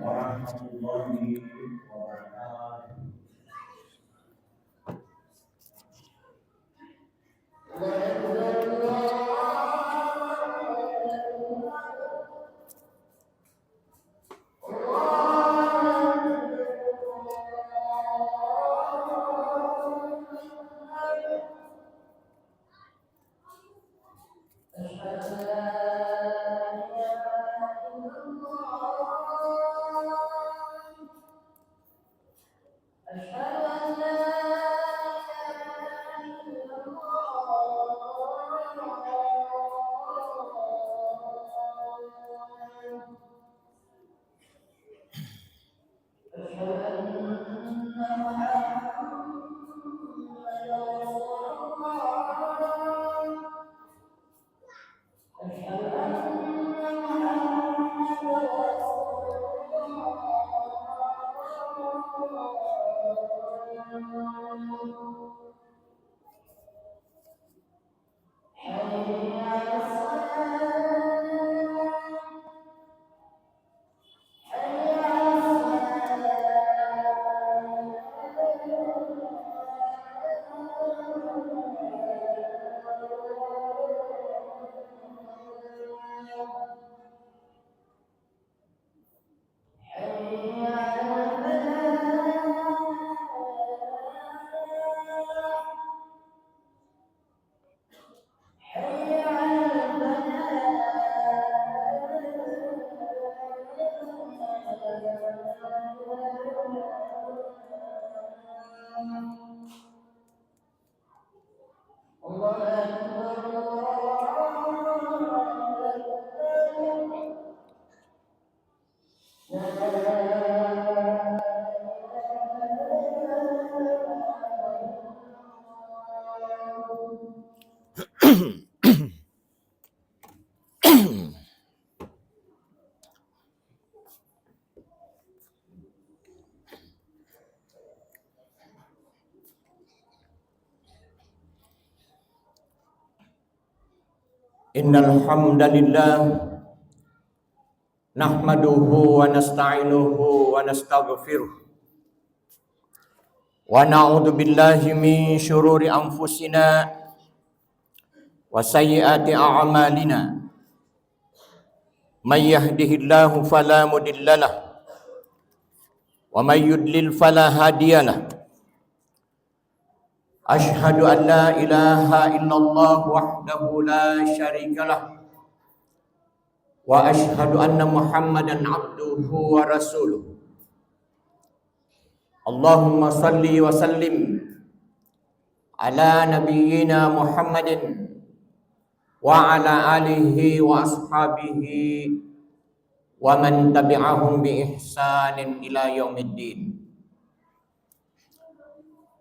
warahmatullahi wabarakatuh. Innal hamdalillah nahmaduhu wa nasta'inuhu wa nastaghfiruh wa na'udzu billahi min syururi anfusina wa sayyiati a'malina may yahdihillahu fala mudhillalah wa may yudlil fala hadiyalah. Ashhadu an la ilaha illallah wahdahu la syarikalah wa ashhadu anna Muhammadan abduhu wa rasuluh. Allahumma salli wa sallim ala nabiyyina Muhammadin wa ala alihi wa ashabihi wa man tabi'ahum bi ihsanin ila yaumiddin.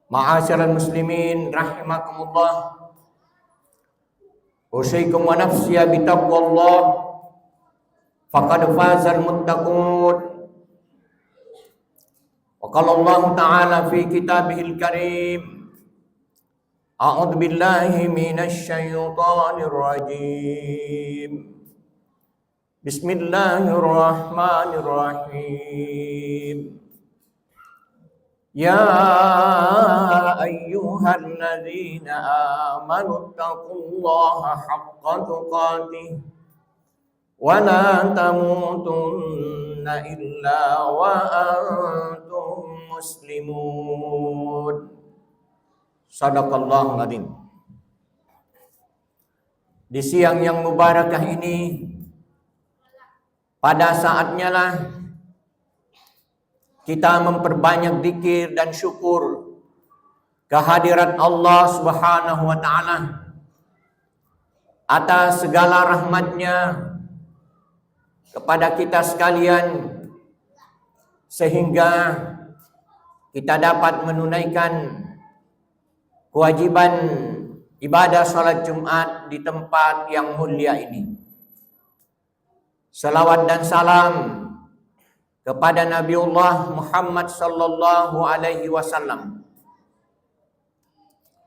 Ma'asyiral muslimin rahimakumullah, usyaikum wa nafsiya bitaqwallah faqad fazal muttaqun. Wa qala Allah ta'ala fi kitabihil karim, a'udzu billahi minasy syaithanir rajim. Bismillahirrahmanirrahim. Ya ayyuhalladzina amanu taqullaha haqqa tuqatih wa la tamutunna illa wa antum muslimun. Shadaqallahul adzim. Di siang yang mubarakah ini, pada saatnya lah kita memperbanyak zikir dan syukur kehadirat Allah Subhanahu wa ta'ala atas segala rahmatnya kepada kita sekalian, sehingga kita dapat menunaikan kewajiban ibadah salat Jumat di tempat yang mulia ini. Salawat dan salam kepada Nabiullah Muhammad sallallahu alaihi wasallam,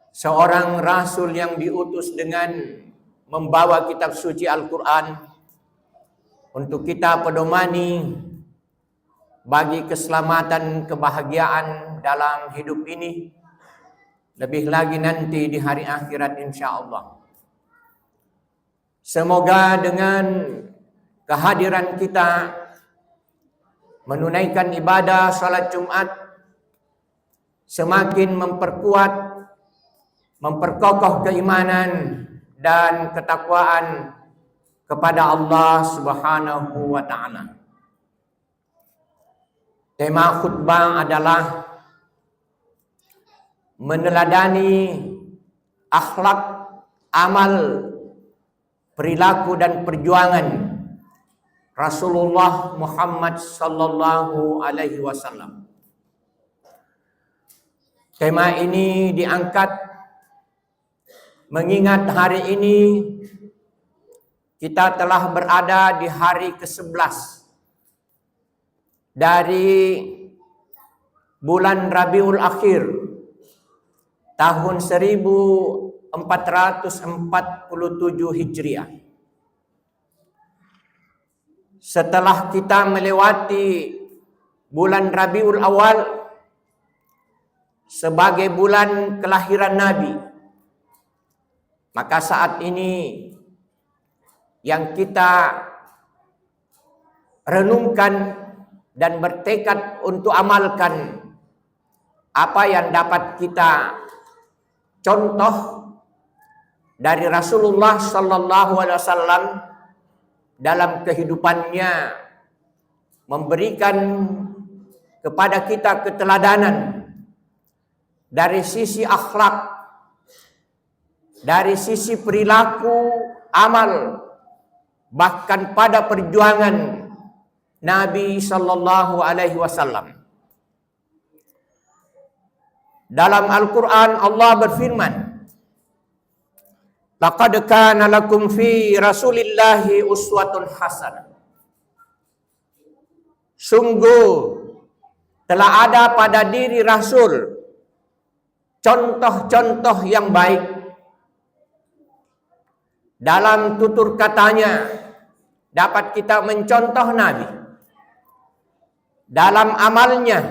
seorang rasul yang diutus dengan membawa kitab suci Al-Quran untuk kita pedomani bagi keselamatan, kebahagiaan dalam hidup ini, lebih lagi nanti di hari akhirat insya-Allah. Semoga dengan kehadiran kita menunaikan ibadah salat Jumat semakin memperkuat, memperkokoh keimanan dan ketakwaan kepada Allah Subhanahu wa taala. Tema khutbah adalah meneladani akhlak, amal, perilaku dan perjuangan Rasulullah Muhammad sallallahu alaihi wasallam. Tema ini diangkat mengingat hari ini kita telah berada di hari ke-11 dari bulan Rabiul Akhir tahun 1447 Hijriah. Setelah kita melewati bulan Rabiul Awal sebagai bulan kelahiran Nabi, maka saat ini yang kita renungkan dan bertekad untuk amalkan apa yang dapat kita contoh dari Rasulullah sallallahu alaihi wasallam dalam kehidupannya, memberikan kepada kita keteladanan dari sisi akhlak, dari sisi perilaku, amal, bahkan pada perjuangan Nabi sallallahu alaihi wasallam. Dalam Al-Qur'an Allah berfirman, "Laqad kana lakum fi Rasulillahi uswatun hasanah." Sungguh telah ada pada diri Rasul contoh-contoh yang baik. Dalam tutur katanya dapat kita mencontoh Nabi. Dalam amalnya,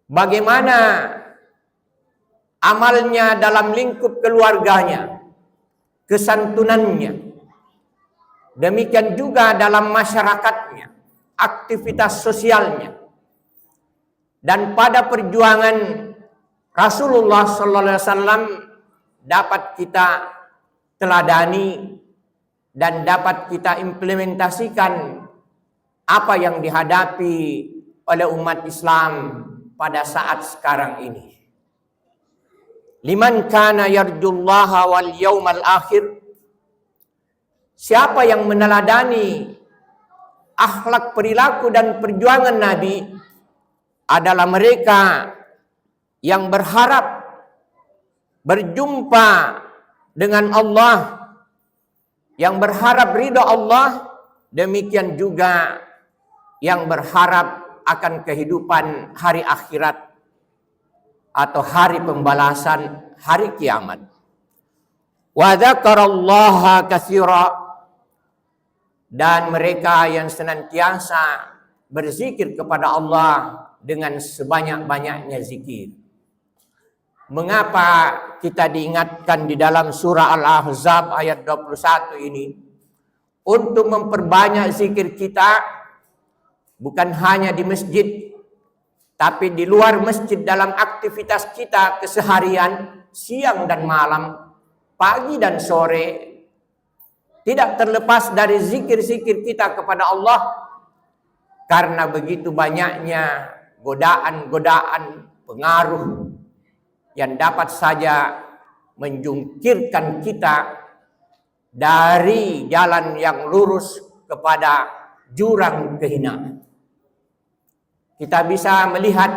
bagaimana amalnya dalam lingkup keluarganya, kesantunannya, demikian juga dalam masyarakatnya, aktivitas sosialnya, dan pada perjuangan Rasulullah sallallahu alaihi wasallam dapat kita teladani dan dapat kita implementasikan apa yang dihadapi oleh umat Islam pada saat sekarang ini. Liman kana yarjullaha wal yaumal akhir, siapa yang meneladani akhlak, perilaku dan perjuangan Nabi adalah mereka yang berharap berjumpa dengan Allah, yang berharap ridha Allah, demikian juga yang berharap akan kehidupan hari akhirat atau hari pembalasan, hari kiamat. Wa dzakarallaha katsira, dan mereka yang senantiasa berzikir kepada Allah dengan sebanyak-banyaknya zikir. Mengapa kita diingatkan di dalam surah Al-Ahzab ayat 21 ini untuk memperbanyak zikir kita, bukan hanya di masjid, tapi di luar masjid dalam aktivitas kita keseharian, siang dan malam, pagi dan sore, tidak terlepas dari zikir-zikir kita kepada Allah, karena begitu banyaknya godaan-godaan, pengaruh yang dapat saja menjungkirkan kita dari jalan yang lurus kepada jurang kehinaan. Kita bisa melihat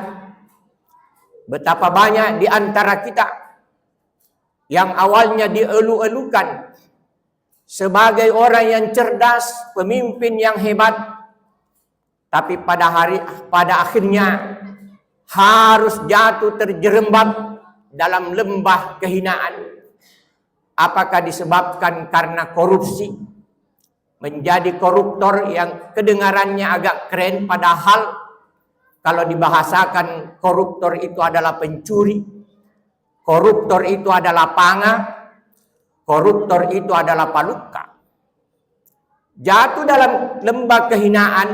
betapa banyak di antara kita yang awalnya dielu-elukan sebagai orang yang cerdas, pemimpin yang hebat, tapi pada akhirnya harus jatuh terjerembab dalam lembah kehinaan. Apakah disebabkan karena korupsi, menjadi koruptor yang kedengarannya agak keren, padahal kalau dibahasakan koruptor itu adalah pencuri, koruptor itu adalah panga, koruptor itu adalah paluka. Jatuh dalam lembah kehinaan,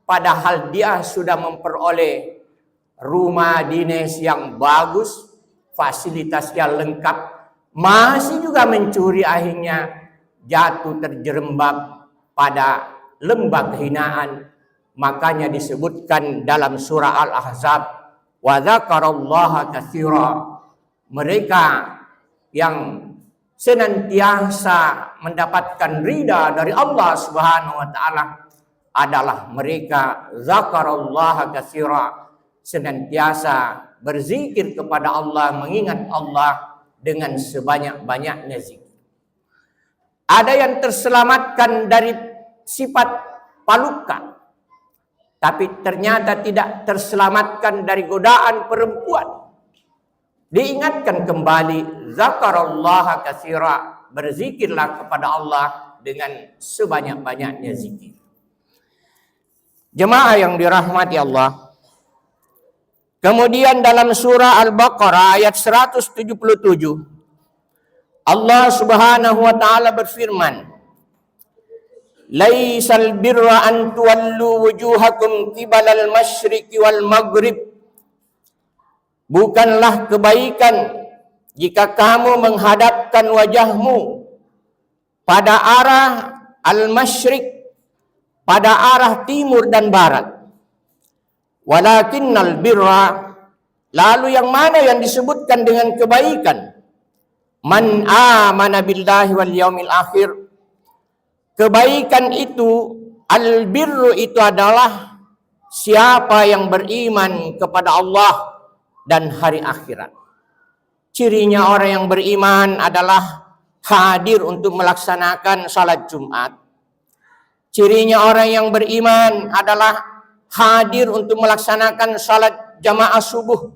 padahal dia sudah memperoleh rumah dinas yang bagus, fasilitas yang lengkap, masih juga mencuri, akhirnya jatuh terjerembab pada lembah kehinaan. Makanya disebutkan dalam surah Al-Ahzab, wa dzakarallaha katsira. Mereka yang senantiasa mendapatkan ridha dari Allah Subhanahu wa taala adalah mereka dzakarallaha katsira, senantiasa berzikir kepada Allah, mengingat Allah dengan sebanyak-banyaknya zikir. Ada yang terselamatkan dari sifat paluka, tapi ternyata tidak terselamatkan dari godaan perempuan. Diingatkan kembali, zakarallaha katsira, berzikirlah kepada Allah dengan sebanyak-banyaknya zikir. Jemaah yang dirahmati Allah. Kemudian dalam surah Al-Baqarah ayat 177, Allah Subhanahu wa taala berfirman, "Laisal birra an tuwallu wujuhakum qibalal masyriqi wal maghrib." Bukanlah kebaikan jika kamu menghadapkan wajahmu pada arah al-masyriq, pada arah timur dan barat. Walakinnal birra, lalu yang mana yang disebutkan dengan kebaikan? Man amana billahi wal yaumil akhir. Kebaikan itu, al-birru itu adalah siapa yang beriman kepada Allah dan hari akhirat. Cirinya orang yang beriman adalah hadir untuk melaksanakan salat Jumat. Cirinya orang yang beriman adalah hadir untuk melaksanakan salat jamaah subuh.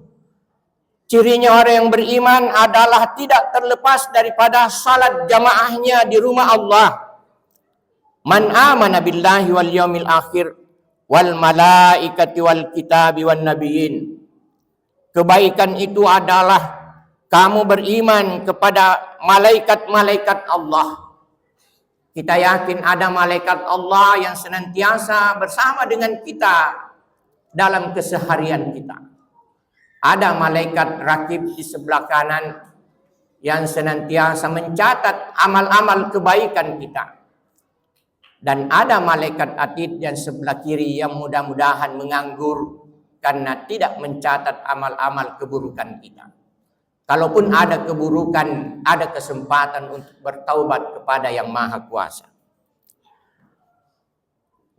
Cirinya orang yang beriman adalah tidak terlepas daripada salat jamaahnya di rumah Allah. Man amana billahi wal yaumil akhir wal malaikati wal kitabi wan nabiyyin. Kebaikan itu adalah kamu beriman kepada malaikat-malaikat Allah. Kita yakin ada malaikat Allah yang senantiasa bersama dengan kita dalam keseharian kita. Ada malaikat rakib di sebelah kanan yang senantiasa mencatat amal-amal kebaikan kita. Dan ada malaikat atid yang sebelah kiri yang mudah-mudahan menganggur karena tidak mencatat amal-amal keburukan kita. Kalaupun ada keburukan, ada kesempatan untuk bertaubat kepada Yang Maha Kuasa.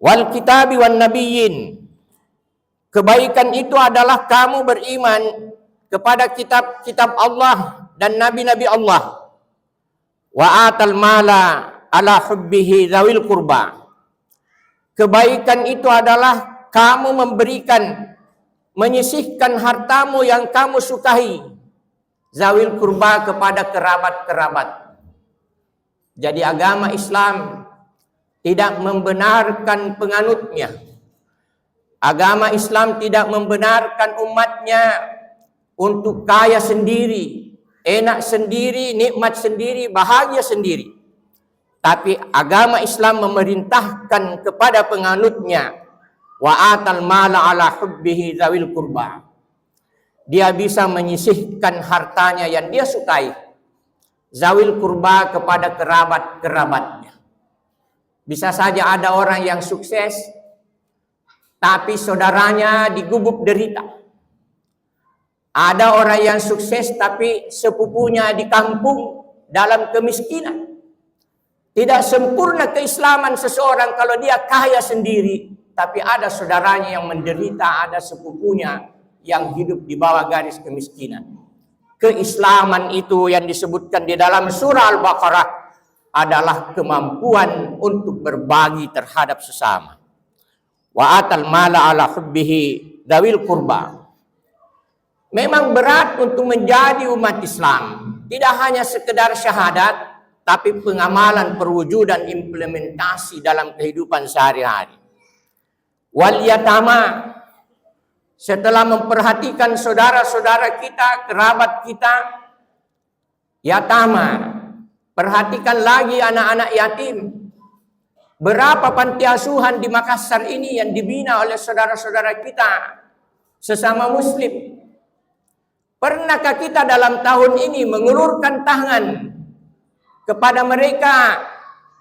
Wal kitabi wan nabiyyin. Kebaikan itu adalah kamu beriman kepada kitab-kitab Allah dan nabi-nabi Allah. Wa atal mala ala hubbihi dzawil qurba. Kebaikan itu adalah kamu memberikan, menyisihkan hartamu yang kamu sukai, zawil qurba, kepada kerabat-kerabat. Jadi agama Islam tidak membenarkan penganutnya. Agama Islam tidak membenarkan umatnya untuk kaya sendiri, enak sendiri, nikmat sendiri, bahagia sendiri. Tapi agama Islam memerintahkan kepada penganutnya, wa atal mala ala hubbihi dzawil qurba. Dia bisa menyisihkan hartanya yang dia sukai, zawil qurba, kepada kerabat-kerabatnya. Bisa saja ada orang yang sukses, tapi saudaranya digubuk derita. Ada orang yang sukses, tapi sepupunya di kampung dalam kemiskinan. Tidak sempurna keislaman seseorang kalau dia kaya sendiri, tapi ada saudaranya yang menderita, ada sepupunya yang hidup di bawah garis kemiskinan. Keislaman itu yang disebutkan di dalam surah Al-Baqarah adalah kemampuan untuk berbagi terhadap sesama. Wa atal mala ala hubbihi dzawil qurba. Memang berat untuk menjadi umat Islam. Tidak hanya sekedar syahadat, tapi pengamalan, perwujudan, implementasi dalam kehidupan sehari-hari. Wal yatama, setelah memperhatikan saudara-saudara kita, kerabat kita, yatama, perhatikan lagi anak-anak yatim. Berapa panti asuhan di Makassar ini yang dibina oleh saudara-saudara kita sesama muslim? Pernahkah kita dalam tahun ini mengulurkan tangan kepada mereka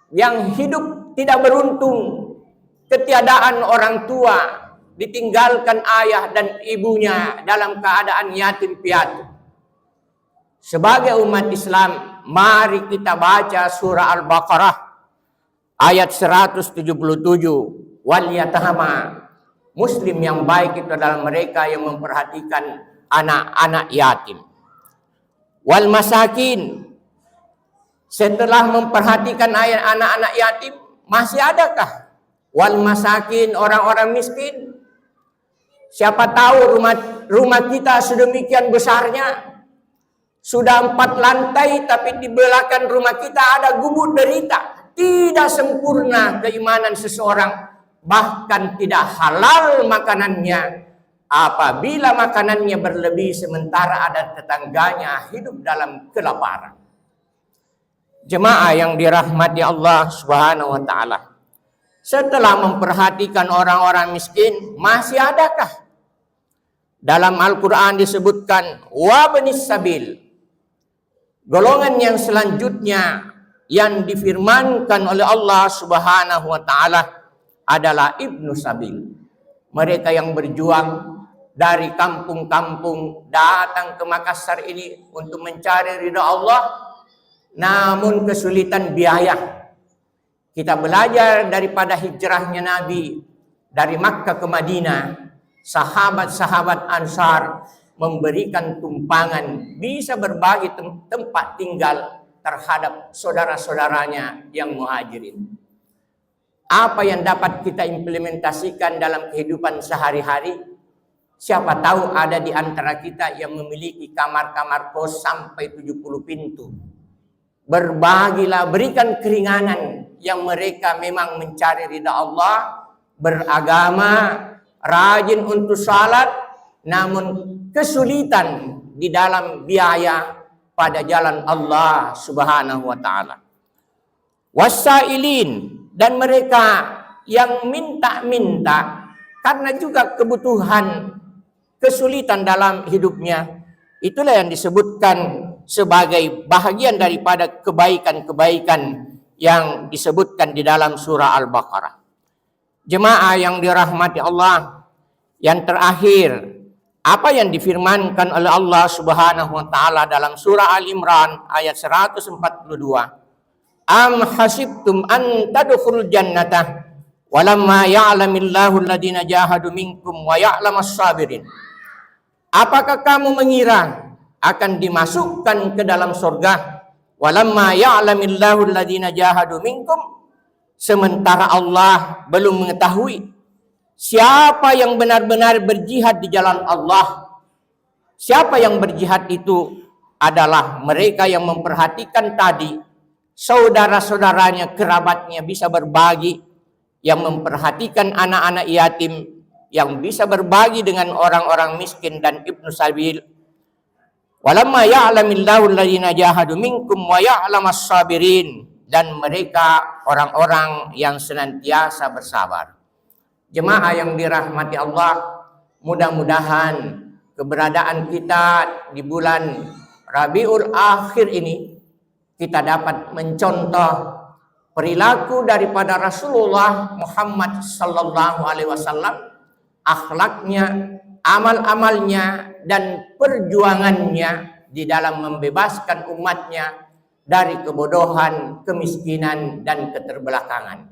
yang hidup tidak beruntung, ketiadaan orang tua, ditinggalkan ayah dan ibunya dalam keadaan yatim piatu? Sebagai umat Islam, mari kita baca surah Al-Baqarah ayat 177. Wal yatama, muslim yang baik itu adalah mereka yang memperhatikan anak-anak yatim. Wal masakin, setelah memperhatikan anak-anak yatim, masih adakah wal masakin, orang-orang miskin? Siapa tahu rumah kita sedemikian besarnya, sudah 4 lantai, tapi di belakang rumah kita ada gubuk derita. Tidak sempurna keimanan seseorang, bahkan tidak halal makanannya. Apabila makanannya berlebih sementara ada tetangganya hidup dalam kelaparan. Jemaah yang dirahmati Allah Subhanahu wa taala, setelah memperhatikan orang-orang miskin, masih adakah? Dalam Al-Qur'an disebutkan wabnis sabil. Golongan yang selanjutnya yang difirmankan oleh Allah Subhanahu wa taala adalah ibnu sabil. Mereka yang berjuang dari kampung-kampung datang ke Makassar ini untuk mencari ridha Allah, namun kesulitan biaya. Kita belajar daripada hijrahnya Nabi dari Makkah ke Madinah, sahabat-sahabat Ansar memberikan tumpangan, bisa berbagi tempat tinggal terhadap saudara-saudaranya yang muhajirin. Apa yang dapat kita implementasikan dalam kehidupan sehari-hari? Siapa tahu ada di antara kita yang memiliki kamar-kamar kos sampai 70 pintu. Berbagilah, berikan keringanan yang mereka memang mencari ridha Allah, beragama, rajin untuk salat, namun kesulitan di dalam biaya pada jalan Allah Subhanahu wa taala. Wasailin, dan mereka yang minta-minta karena juga kebutuhan, kesulitan dalam hidupnya. Itulah yang disebutkan sebagai bahagian daripada kebaikan-kebaikan yang disebutkan di dalam surah Al-Baqarah. Jemaah yang dirahmati Allah, yang terakhir, apa yang difirmankan oleh Allah Subhanahu wa taala dalam surah Al-Imran ayat 142. Am hasibtum an tadkhulul jannata walamma ya'lamillahu alladhina jahadu minkum wa ya'lamas sabirin. Apakah kamu mengira akan dimasukkan ke dalam surga walamma ya'lamillahu alladhina jahadu minkum, sementara Allah belum mengetahui siapa yang benar-benar berjihad di jalan Allah? Siapa yang berjihad itu adalah mereka yang memperhatikan tadi saudara-saudaranya, kerabatnya bisa berbagi, yang memperhatikan anak-anak yatim, yang bisa berbagi dengan orang-orang miskin dan ibnu sabil. Walamma ya'lamillahu alladhina jahadu minkum wa ya'lamas sabirin, dan mereka orang-orang yang senantiasa bersabar. Jemaah yang dirahmati Allah, mudah-mudahan keberadaan kita di bulan Rabiul Akhir ini kita dapat mencontoh perilaku daripada Rasulullah Muhammad sallallahu alaihi wasallam, akhlaknya, amal-amalnya dan perjuangannya di dalam membebaskan umatnya dari kebodohan, kemiskinan dan keterbelakangan.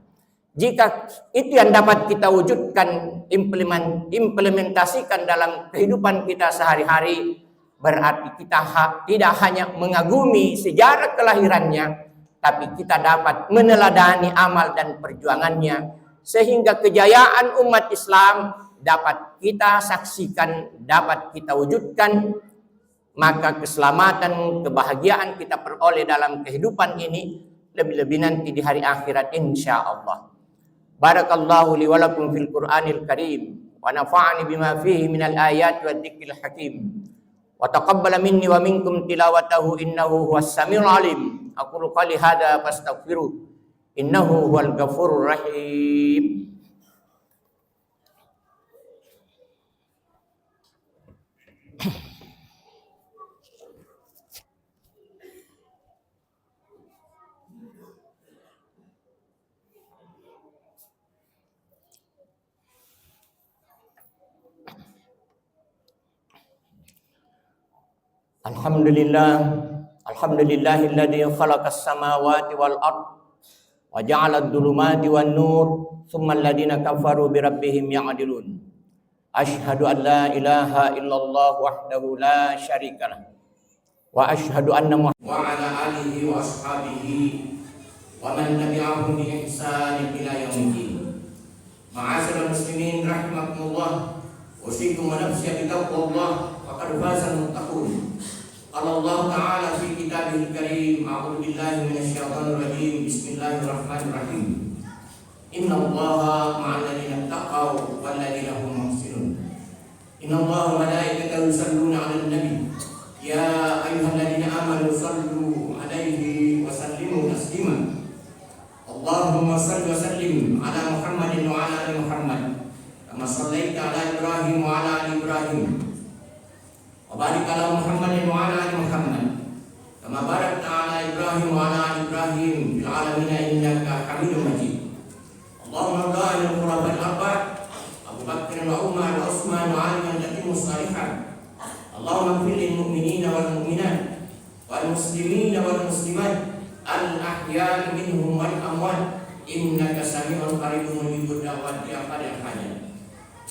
Jika itu yang dapat kita wujudkan, implementasikan dalam kehidupan kita sehari-hari, berarti kita tidak hanya mengagumi sejarah kelahirannya, tapi kita dapat meneladani amal dan perjuangannya, sehingga kejayaan umat Islam dapat kita saksikan, dapat kita wujudkan maka keselamatan, kebahagiaan kita peroleh dalam kehidupan ini, lebih-lebih nanti di hari akhirat insyaallah. Barakallahu li wa lakum fil Qur'anil Karim wa nafa'ani bima fihi minal ayati wad dzikril hakim. Wa taqabbala minni wa minkum tilawatahu innahu huwas samiul alim. Aqulu qali hadza fastaghfiru innahu huwal ghafurur rahim. Alhamdulillahilladzi khalaqas samawati wal ard wa ja'alad dhulumati wan nur tsummal ladzina kafaru bi rabbihim ya'dilun. Asyhadu an la ilaha illallah wahdahu la syarikalah wa asyhadu anna Muhammadan wa ala alihi wa ashabihi wa man tabi'ahum bi ihsan ila yaumiddin. Ma'asyiral muslimin rahimakumullah, usikum wa nafsi bi taqwallah faqad fazal muttaqun. Allah Ta'ala fi kitabihil karim, a'udzu billahi minasyaitonir rajim, bismillahirrahmanirrahim. Innallaha ma'al ladzina taqaw wal ladzina hum muhsinun. Innallaha wa malaikatahu yusalluna 'alan nabi. Ya ayyuhalladzina amanu sallu 'alaihi wa sallimu taslima. Allahumma shalli wa sallim 'ala Muhammadin wa 'ala ali Muhammad kama shallaita 'ala Ibrahim wa 'ala ali Ibrahim. Wa barik 'ala Muhammadin wa 'ala ali Muhammad kama barakta 'ala Ibrahim wa 'ala ali Ibrahim fil 'alamin innaka Hamidum Majid. Allahumma barik 'ala khulafa'il arba' Abu Bakr wa Umar wa Utsman wa 'Ali man taqimus salihan. Allahumma ighfir lil mu'minina wal mu'minat wal muslimina wal muslimat al ahya'i minhum wal amwat innaka sami'un qaribun mujibud da'wati ya qadil hajat.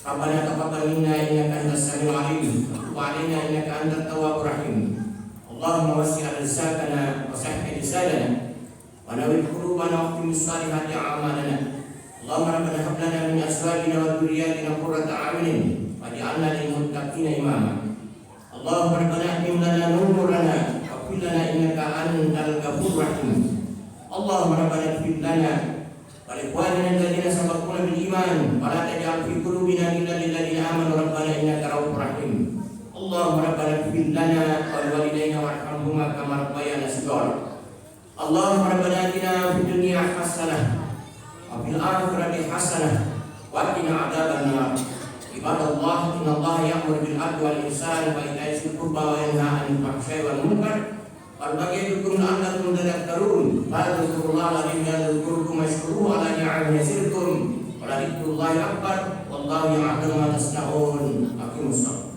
Rabbana taqabbal minna innaka antas samiul alim wa 'alaina innaka antat tawwabur rahim. Allahumma wasi' rizqana wa sahih lisanana wa nawwir qulubana wa khtim salihati a'malana. Allahumma rabbana hab lana min azwajina wa dhurriyyatina qurrata a'yunin waj'alna lil muttaqina imama. Allahumma rabbana atim lana nurana wa qul lana innaka antal ghafurur rahim. Allahumma rabbana ighfir lana wa li ikhwanina alladhina sabaquna bil iman wa la taj'al fi qulubina ghillan lil ladzina amanu rabbana innaka ra'ufur rahim. Allahumma rabbana ighfir lana wa liwalidayna warhamhuma kama rabbayana shighara. Allahumma rabbana atina fid dunya hasanah wa fil akhirati hasanah wa qina adzabannar. Ibadallah, innallaha ya'muru bil 'adli wal ihsani wa ita'i dzil qurba wa yanha 'anil fahsya'i wal munkar wal baghi ya'idukum la'allakum tadhakkarun. Fadhkurullaha alladzi yadhkurukum washkuruhu 'ala ni'amihi yazidkum wa la dzikrullahi akbar wallahu ya'lamu ma tasna'un. Aqimus shalah.